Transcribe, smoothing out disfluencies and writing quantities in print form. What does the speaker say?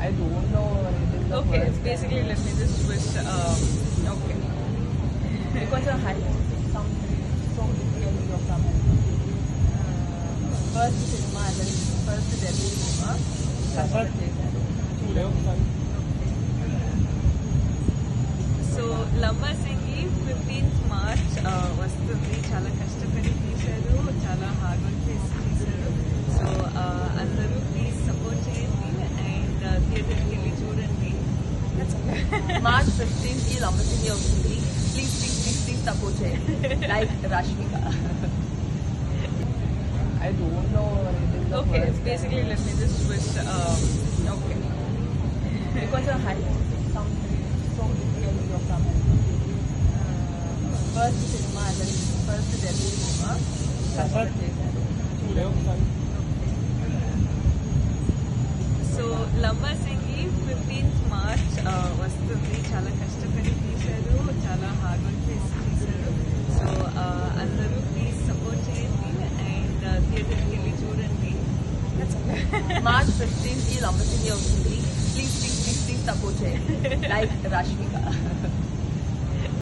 I don't know. It is the Okay, first basically let me just twist. Okay. because of height, some so difficult of some. First cinema and then first debut cinema. So Lambasingi 15th March వస్తుంది. చాలా కష్టపడి తీశారు, చాలా hard work చేసి తీశారు. So అందరూ please support చేయండి and థియేటర్కి వెళ్ళి చూడండి. March 15th की लंबा सिंगी वस्तुंदी. Please support చేయండి. Like Rashmika. I don't know. It is the Okay, first basically let me just twist. Okay. because of height, some so difficult of some. First cinema and then first debut cinema. So Lambasingi 15th March వస్తుంది. చాలా కష్టపడి తీశారు, చాలా hard work చేసి తీశారు. So అందరూ please support చేయండి and థియేటర్కి వెళ్ళి చూడండి. March 15th की लंबा सिंगी वस्तुंदी. Please support చేయండి. Like Rashmika.